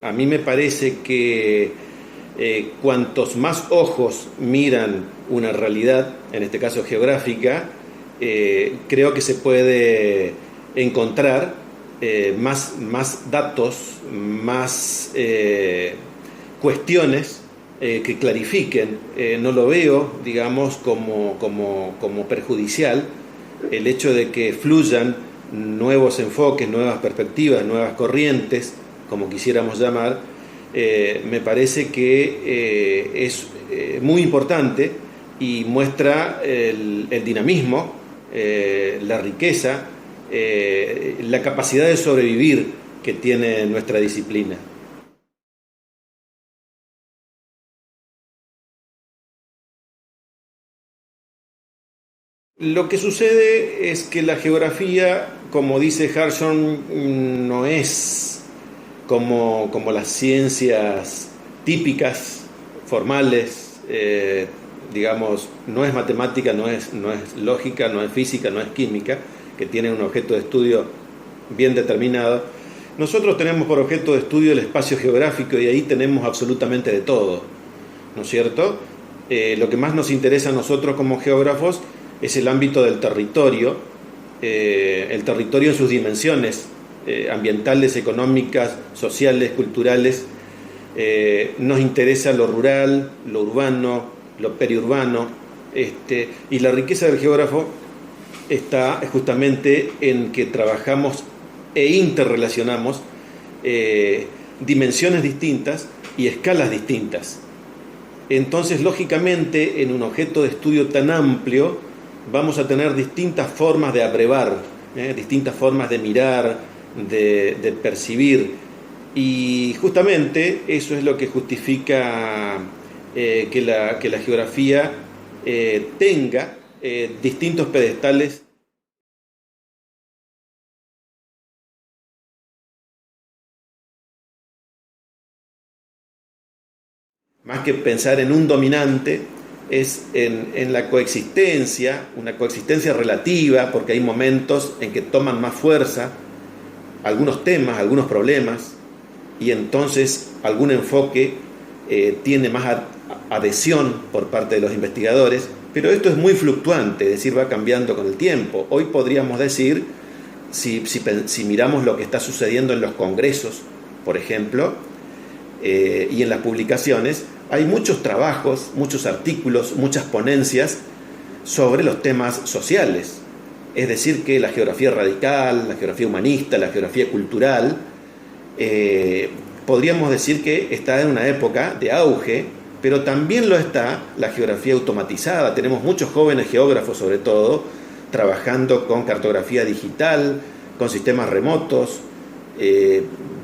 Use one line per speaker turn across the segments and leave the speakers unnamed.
A mí me parece que cuantos más ojos miran una realidad, en este caso geográfica, creo que se puede encontrar más datos, más cuestiones que clarifiquen. No lo veo, digamos, como perjudicial el hecho de que fluyan nuevos enfoques, nuevas perspectivas, nuevas corrientes, como quisiéramos llamar. Me parece que es muy importante y muestra el dinamismo, la riqueza, la capacidad de sobrevivir que tiene nuestra disciplina. Lo que sucede es que la geografía, como dice Harshon, no es como las ciencias típicas, formales, digamos, no es matemática, no es lógica, no es física, no es química, que tiene un objeto de estudio bien determinado. Nosotros tenemos por objeto de estudio el espacio geográfico y ahí tenemos absolutamente de todo, ¿no es cierto? Lo que más nos interesa a nosotros como geógrafos es el ámbito del territorio, el territorio en sus dimensiones, ambientales, económicas, sociales, culturales. Nos interesa lo rural, lo urbano, lo periurbano, y la riqueza del geógrafo está justamente en que trabajamos e interrelacionamos dimensiones distintas y escalas distintas. Entonces, lógicamente, en un objeto de estudio tan amplio, vamos a tener distintas formas de abrevar, distintas formas de mirar, de percibir, y justamente eso es lo que justifica que la geografía tenga distintos pedestales. Más que pensar en un dominante, es en la coexistencia, una coexistencia relativa, porque hay momentos en que toman más fuerza algunos temas, algunos problemas, y entonces algún enfoque tiene más adhesión por parte de los investigadores, pero esto es muy fluctuante, es decir, va cambiando con el tiempo. Hoy podríamos decir, si miramos lo que está sucediendo en los congresos, por ejemplo, y en las publicaciones, hay muchos trabajos, muchos artículos, muchas ponencias sobre los temas sociales. Es decir, que la geografía radical, la geografía humanista, la geografía cultural, podríamos decir que está en una época de auge, pero también lo está la geografía automatizada. Tenemos muchos jóvenes geógrafos, sobre todo, trabajando con cartografía digital, con sistemas remotos,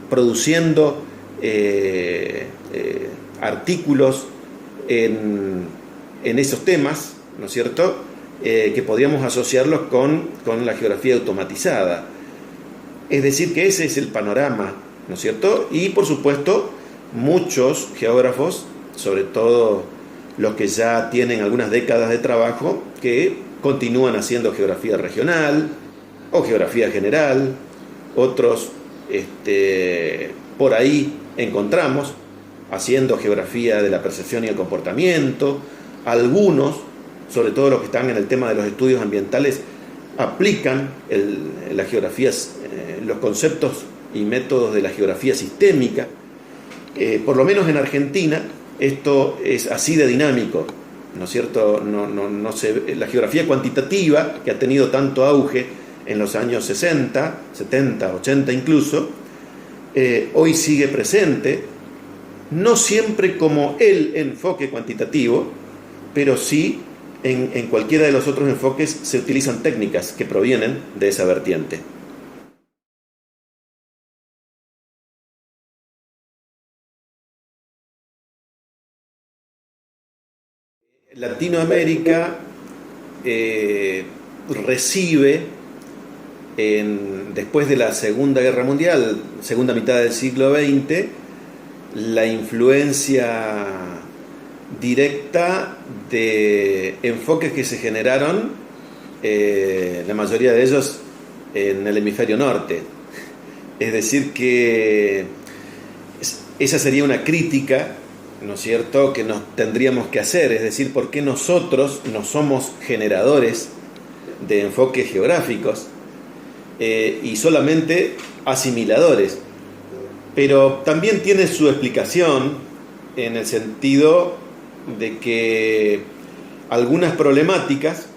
produciendo artículos en esos temas, ¿no es cierto?, que podríamos asociarlos con la geografía automatizada. Es decir, que ese es el panorama, ¿no es cierto? Y por supuesto, muchos geógrafos, sobre todo los que ya tienen algunas décadas de trabajo, que continúan haciendo geografía regional o geografía general. Otros por ahí encontramos haciendo geografía de la percepción y el comportamiento. Algunos, sobre todo los que están en el tema de los estudios ambientales, aplican las geografías, los conceptos y métodos de la geografía sistémica. Por lo menos en Argentina esto es así de dinámico, ¿no es cierto? La geografía cuantitativa, que ha tenido tanto auge en los años 60, 70, 80 incluso, hoy sigue presente, no siempre como el enfoque cuantitativo, pero sí en cualquiera de los otros enfoques se utilizan técnicas que provienen de esa vertiente. Latinoamérica recibe, después de la Segunda Guerra Mundial, segunda mitad del siglo XX, la influencia directa de enfoques que se generaron, la mayoría de ellos en el hemisferio norte. Es decir, que esa sería una crítica, ¿no es cierto?, que nos tendríamos que hacer, es decir, ¿por qué nosotros no somos generadores de enfoques geográficos y solamente asimiladores? Pero también tiene su explicación en el sentido de que algunas problemáticas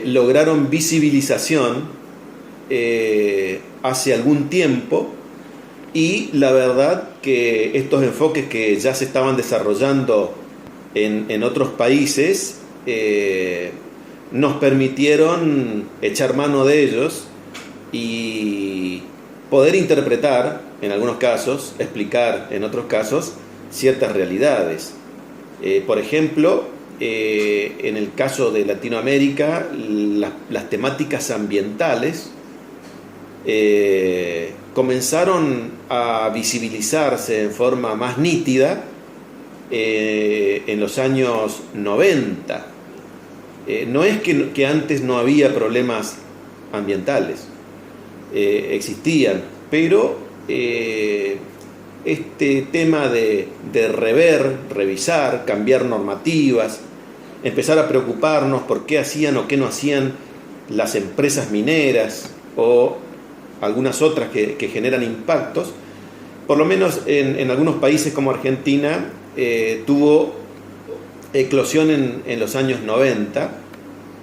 lograron visibilización hace algún tiempo, y la verdad que estos enfoques que ya se estaban desarrollando en otros países nos permitieron echar mano de ellos y poder interpretar en algunos casos, explicar en otros casos ciertas realidades. Por ejemplo, en el caso de Latinoamérica, las temáticas ambientales comenzaron a visibilizarse en forma más nítida en los años 90. No es que antes no había problemas ambientales, existían, pero este tema de revisar, cambiar normativas, empezar a preocuparnos por qué hacían o qué no hacían las empresas mineras o algunas otras que generan impactos, por lo menos en algunos países como Argentina, tuvo eclosión en los años 90,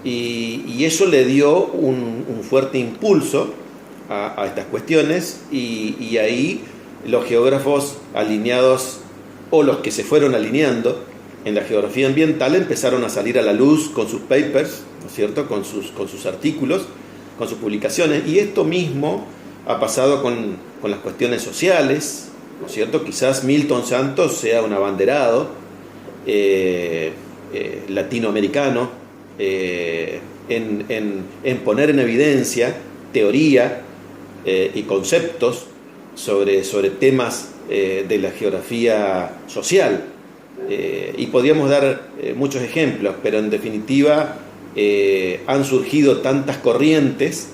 y eso le dio un fuerte impulso a estas cuestiones, y ahí los geógrafos alineados, o los que se fueron alineando en la geografía ambiental, empezaron a salir a la luz con sus papers, ¿no es cierto?, con sus artículos, con sus publicaciones. Y esto mismo ha pasado con las cuestiones sociales, ¿no es cierto? Quizás Milton Santos sea un abanderado latinoamericano en poner en evidencia teoría y conceptos sobre temas de la geografía social. Y podríamos dar muchos ejemplos, pero en definitiva han surgido tantas corrientes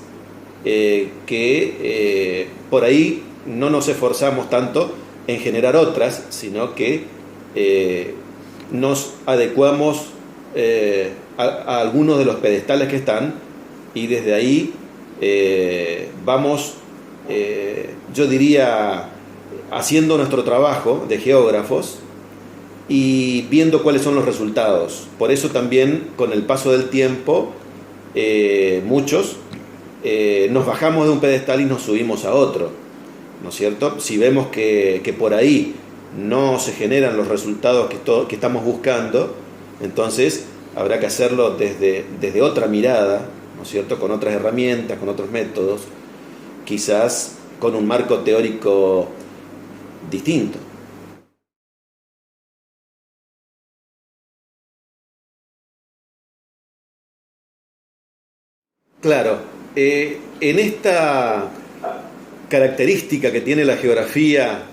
que por ahí no nos esforzamos tanto en generar otras, sino que nos adecuamos a algunos de los pedestales que están, y desde ahí vamos, yo diría, haciendo nuestro trabajo de geógrafos y viendo cuáles son los resultados. Por eso también, con el paso del tiempo, muchos nos bajamos de un pedestal y nos subimos a otro, ¿no es cierto? Si vemos que por ahí no se generan los resultados que estamos buscando, entonces habrá que hacerlo desde otra mirada, ¿no es cierto?, con otras herramientas, con otros métodos, quizás con un marco teórico distinto. Claro, en esta característica que tiene la geografía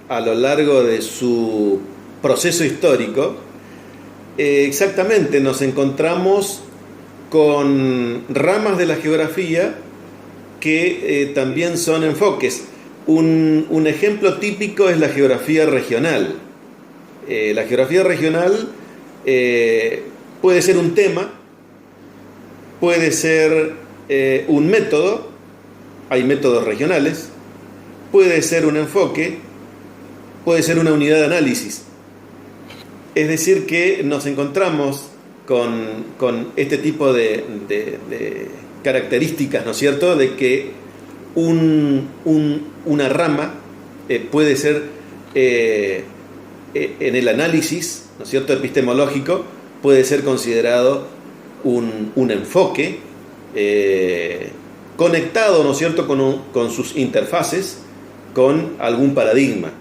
a lo largo de su proceso histórico, exactamente nos encontramos con ramas de la geografía que también son enfoques. Un ejemplo típico es la geografía regional. La geografía regional puede ser un tema, puede ser un método, hay métodos regionales, puede ser un enfoque, puede ser una unidad de análisis. Es decir, que nos encontramos con este tipo de características, ¿no es cierto?, de que una rama puede ser, en el análisis, ¿no es cierto?, epistemológico, puede ser considerado un enfoque conectado, ¿no es cierto?, con sus interfaces, con algún paradigma.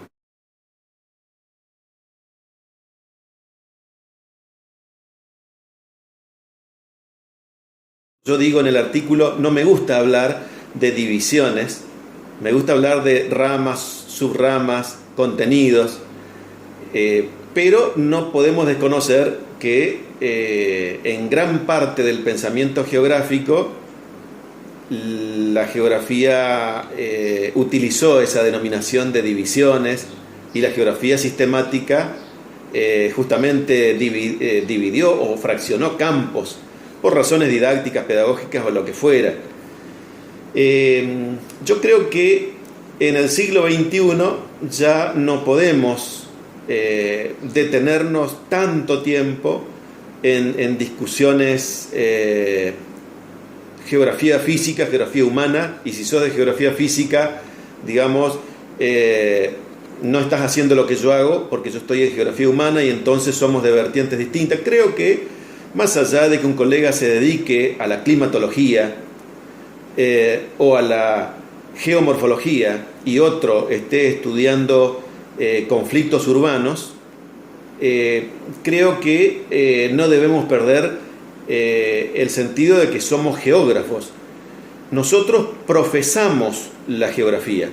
Yo digo en el artículo, no me gusta hablar de divisiones, me gusta hablar de ramas, subramas, contenidos, pero no podemos desconocer que en gran parte del pensamiento geográfico la geografía utilizó esa denominación de divisiones, y la geografía sistemática justamente dividió o fraccionó campos por razones didácticas, pedagógicas o lo que fuera. Yo creo que en el siglo XXI ya no podemos detenernos tanto tiempo en discusiones geografía física, geografía humana, y si sos de geografía física, digamos, no estás haciendo lo que yo hago porque yo estoy en geografía humana y entonces somos de vertientes distintas. Creo que más allá de que un colega se dedique a la climatología o a la geomorfología y otro esté estudiando conflictos urbanos, creo que no debemos perder el sentido de que somos geógrafos. Nosotros profesamos la geografía,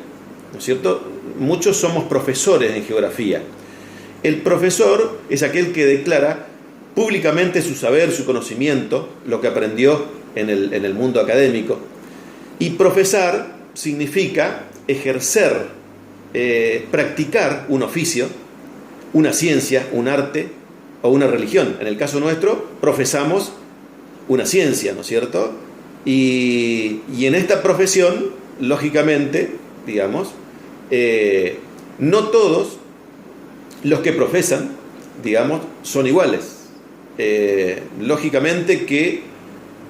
¿no es cierto? Muchos somos profesores en geografía. El profesor es aquel que declara públicamente su saber, su conocimiento, lo que aprendió en el mundo académico. Y profesar significa ejercer, practicar un oficio, una ciencia, un arte o una religión. En el caso nuestro, profesamos una ciencia, ¿no es cierto? Y en esta profesión, lógicamente, digamos, no todos los que profesan, digamos, son iguales. Lógicamente que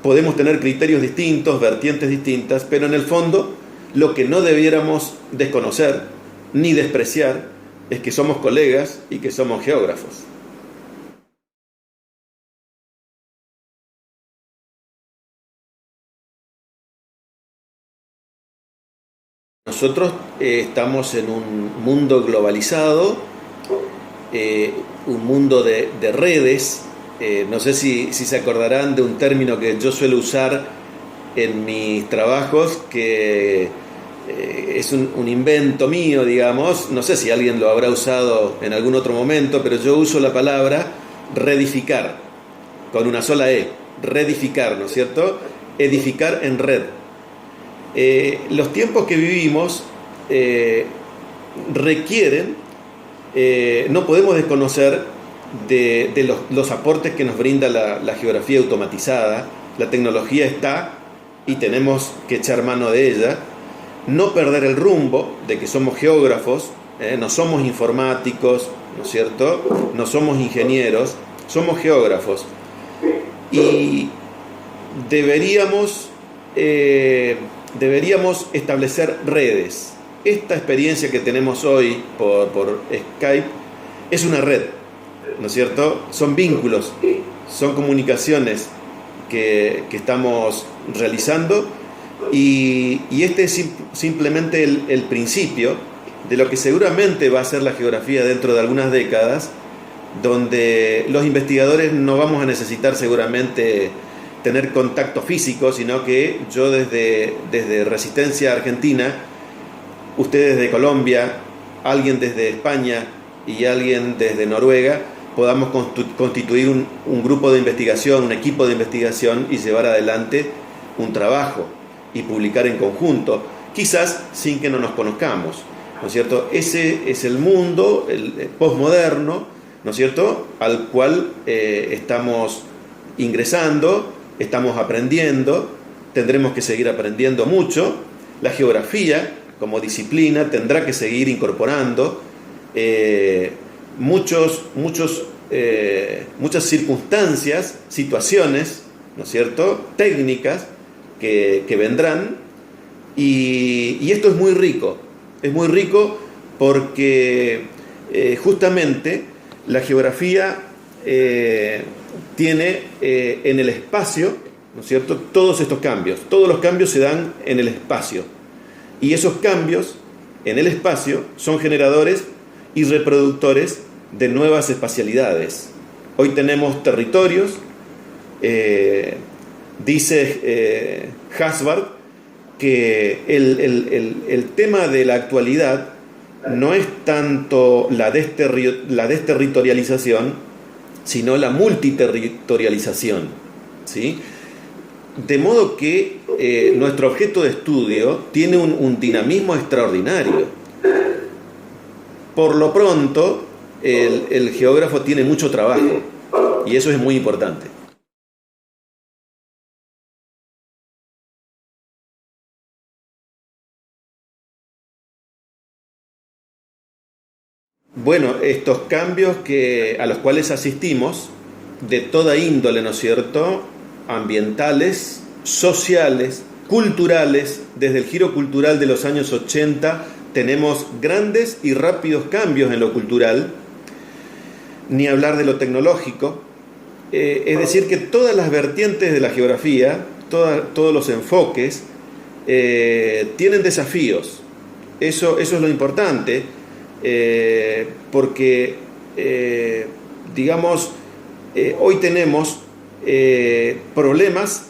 podemos tener criterios distintos, vertientes distintas, pero en el fondo lo que no debiéramos desconocer ni despreciar es que somos colegas y que somos geógrafos. Nosotros estamos en un mundo globalizado, un mundo de redes. No sé si se acordarán de un término que yo suelo usar en mis trabajos, que es un invento mío, digamos. No sé si alguien lo habrá usado en algún otro momento, pero yo uso la palabra reedificar, con una sola E, reedificar, ¿no es cierto? Edificar en red. Los tiempos que vivimos requieren, no podemos desconocer de los aportes que nos brinda la geografía automatizada. La tecnología está y tenemos que echar mano de ella. No perder el rumbo de que somos geógrafos, no somos informáticos, ¿no es cierto? No somos ingenieros, somos geógrafos. Y deberíamos establecer redes. Esta experiencia que tenemos hoy por Skype es una red, ¿no es cierto? Son vínculos, son comunicaciones que estamos realizando, y este es simplemente el principio de lo que seguramente va a ser la geografía dentro de algunas décadas, donde los investigadores no vamos a necesitar seguramente tener contacto físico, sino que yo desde Resistencia Argentina, ustedes de Colombia, alguien desde España y alguien desde Noruega, podamos constituir un grupo de investigación, un equipo de investigación, y llevar adelante un trabajo y publicar en conjunto, quizás sin que no nos conozcamos, ¿no es cierto? Ese es el mundo, el posmoderno, ¿no es cierto?, al cual estamos ingresando, estamos aprendiendo, tendremos que seguir aprendiendo mucho. La geografía como disciplina tendrá que seguir incorporando muchas circunstancias, situaciones, ¿no es cierto?, técnicas que vendrán, y esto es muy rico porque justamente la geografía tiene en el espacio, ¿no es cierto?, todos estos cambios. Todos los cambios se dan en el espacio, y esos cambios en el espacio son generadores y reproductores de nuevas espacialidades. Hoy tenemos territorios, dice Hasbard que el tema de la actualidad no es tanto la desterritorialización, sino la multiterritorialización, ¿sí? De modo que nuestro objeto de estudio tiene un dinamismo extraordinario. Por lo pronto, el geógrafo tiene mucho trabajo y eso es muy importante. Bueno, estos cambios a los cuales asistimos, de toda índole, ¿no es cierto?, ambientales, sociales, culturales, desde el giro cultural de los años 80 tenemos grandes y rápidos cambios en lo cultural, ni hablar de lo tecnológico, es decir, que todas las vertientes de la geografía, todos los enfoques, tienen desafíos. Eso es lo importante, porque, digamos, hoy tenemos problemas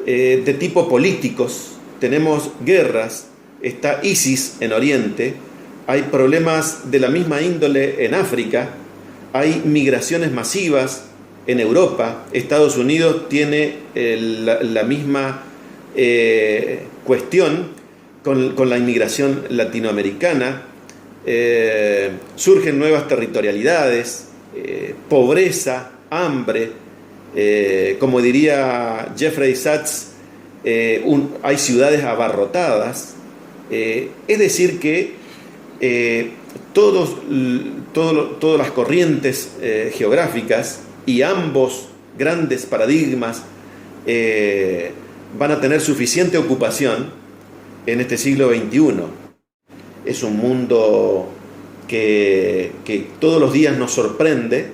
de tipo políticos, tenemos guerras, está ISIS en Oriente, hay problemas de la misma índole en África, hay migraciones masivas en Europa, Estados Unidos tiene la misma cuestión con la inmigración latinoamericana, surgen nuevas territorialidades, pobreza, hambre, como diría Jeffrey Sachs, hay ciudades abarrotadas, es decir que todas las corrientes geográficas y ambos grandes paradigmas van a tener suficiente ocupación en este siglo XXI. Es un mundo que todos los días nos sorprende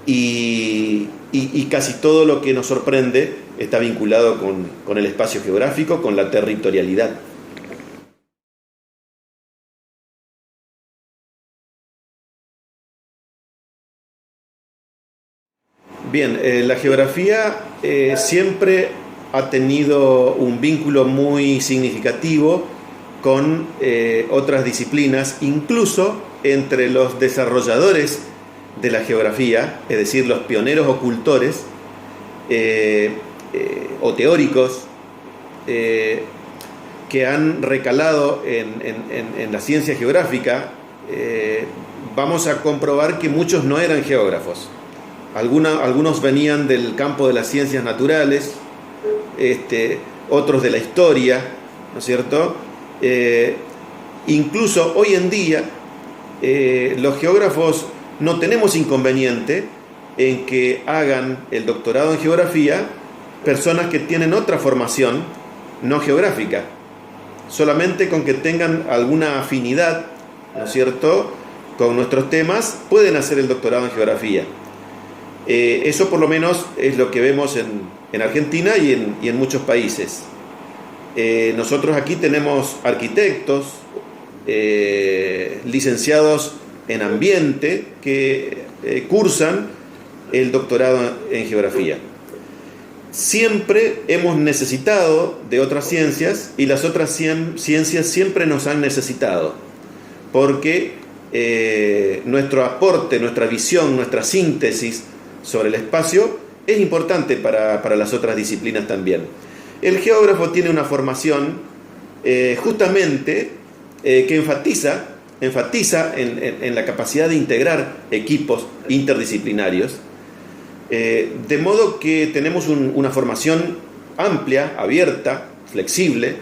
y casi todo lo que nos sorprende está vinculado con el espacio geográfico, con la territorialidad. Bien, la geografía siempre ha tenido un vínculo muy significativo con otras disciplinas, incluso entre los desarrolladores de la geografía, es decir, los pioneros o cultores o teóricos que han recalado en la ciencia geográfica, vamos a comprobar que muchos no eran geógrafos. Algunos venían del campo de las ciencias naturales, otros de la historia, ¿no es cierto? Incluso hoy en día los geógrafos no tenemos inconveniente en que hagan el doctorado en geografía personas que tienen otra formación no geográfica, solamente con que tengan alguna afinidad, ¿no es cierto?, con nuestros temas, pueden hacer el doctorado en geografía. Eso por lo menos es lo que vemos en Argentina y en muchos países. Nosotros aquí tenemos arquitectos, licenciados en ambiente que cursan el doctorado en geografía. Siempre hemos necesitado de otras ciencias y las otras ciencias siempre nos han necesitado, porque nuestro aporte, nuestra visión, nuestra síntesis sobre el espacio es importante para las otras disciplinas también. El geógrafo tiene una formación justamente que enfatiza en la capacidad de integrar equipos interdisciplinarios, de modo que tenemos una formación amplia, abierta, flexible,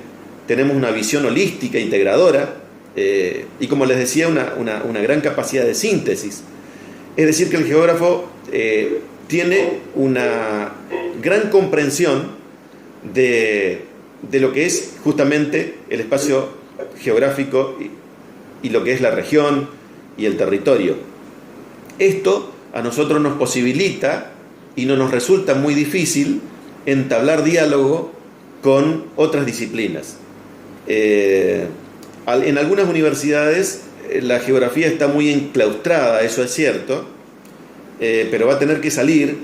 tenemos una visión holística, integradora, y como les decía, una gran capacidad de síntesis. Es decir, que el geógrafo tiene una gran comprensión de lo que es justamente el espacio geográfico y lo que es la región y el territorio. Esto a nosotros nos posibilita y no nos resulta muy difícil entablar diálogo con otras disciplinas. En algunas universidades la geografía está muy enclaustrada, eso es cierto, pero va a tener que salir.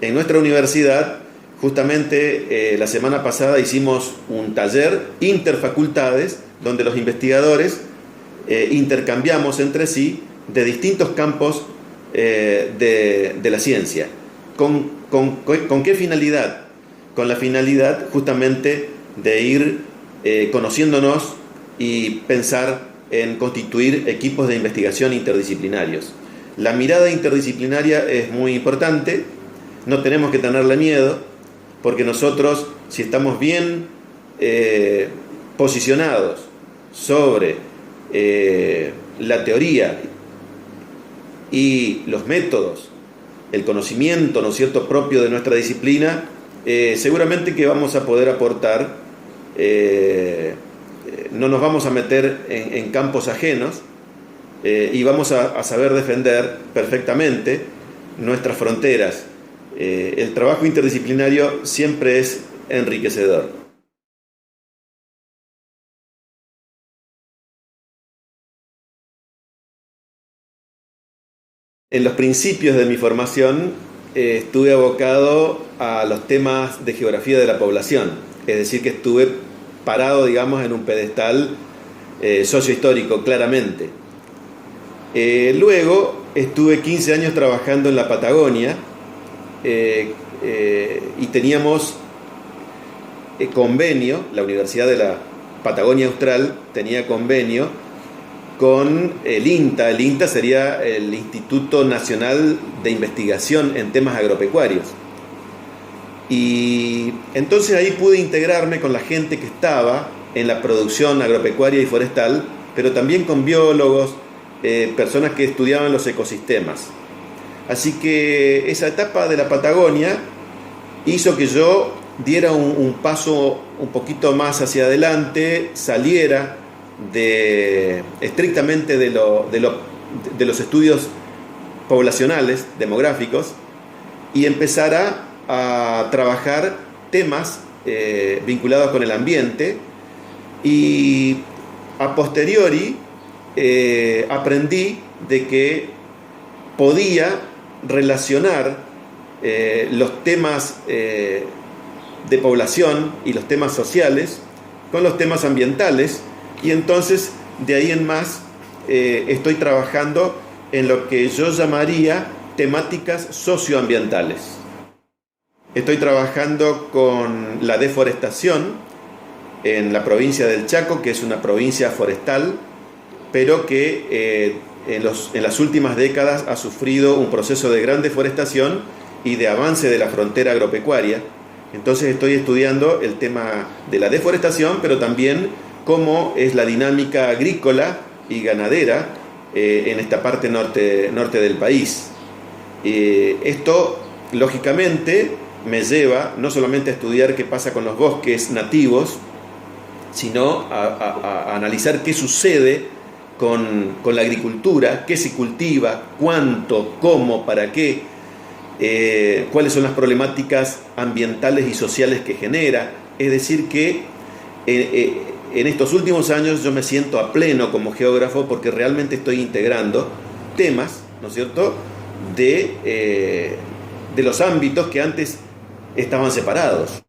En nuestra universidad, justamente la semana pasada hicimos un taller interfacultades donde los investigadores intercambiamos entre sí de distintos campos de la ciencia. ¿Con qué finalidad? con la finalidad justamente de ir conociéndonos y pensar en constituir equipos de investigación interdisciplinarios. La mirada interdisciplinaria es muy importante, no tenemos que tenerle miedo, porque nosotros, si estamos bien posicionados sobre la teoría y los métodos, el conocimiento, ¿no es cierto?, propio de nuestra disciplina, seguramente que vamos a poder aportar, no nos vamos a meter en campos ajenos y vamos a saber defender perfectamente nuestras fronteras. El trabajo interdisciplinario siempre es enriquecedor. En los principios de mi formación estuve abocado a los temas de geografía de la población, es decir, que estuve parado, digamos, en un pedestal sociohistórico, claramente. Luego estuve 15 años trabajando en la Patagonia y teníamos convenio, la Universidad de la Patagonia Austral tenía convenio con el INTA. El INTA sería el Instituto Nacional de Investigación en Temas Agropecuarios. Y entonces ahí pude integrarme con la gente que estaba en la producción agropecuaria y forestal, pero también con biólogos, personas que estudiaban los ecosistemas. Así que esa etapa de la Patagonia hizo que yo diera un paso un poquito más hacia adelante, saliera estrictamente de los estudios poblacionales, demográficos, y empezara a trabajar temas vinculados con el ambiente. Y a posteriori aprendí de que podía relacionar los temas de población y los temas sociales con los temas ambientales, y entonces de ahí en más estoy trabajando en lo que yo llamaría temáticas socioambientales. Estoy trabajando con la deforestación en la provincia del Chaco, que es una provincia forestal, pero que en las últimas décadas ha sufrido un proceso de gran deforestación y de avance de la frontera agropecuaria. Entonces estoy estudiando el tema de la deforestación, pero también cómo es la dinámica agrícola y ganadera en esta parte norte del país. Esto, lógicamente, me lleva no solamente a estudiar qué pasa con los bosques nativos, sino a analizar qué sucede con la agricultura, qué se cultiva, cuánto, cómo, para qué, cuáles son las problemáticas ambientales y sociales que genera. Es decir, que en estos últimos años yo me siento a pleno como geógrafo, porque realmente estoy integrando temas, ¿no es cierto?, de los ámbitos que antes estaban separados.